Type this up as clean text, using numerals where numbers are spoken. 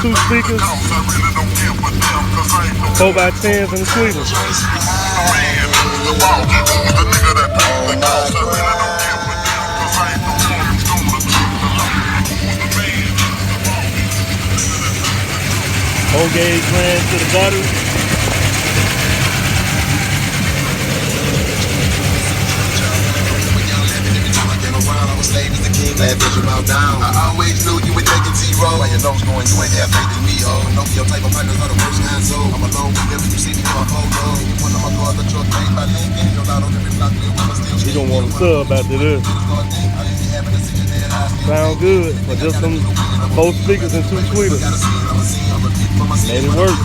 2 speakers, 4x10s and the tweeters. Whole gauge ran to the gutter. I always knew you were taking zero. Why your nose going, you ain't have faith in me, ho. Know your type of partners are the worst kind, so I'm alone with them. You see me on a photo. You one of my cars, the truck made by Lincoln. You're not on every block, you still. You gonna want a sub after this. Sound good, but just some 4 speakers and 2 tweeters. Made it work.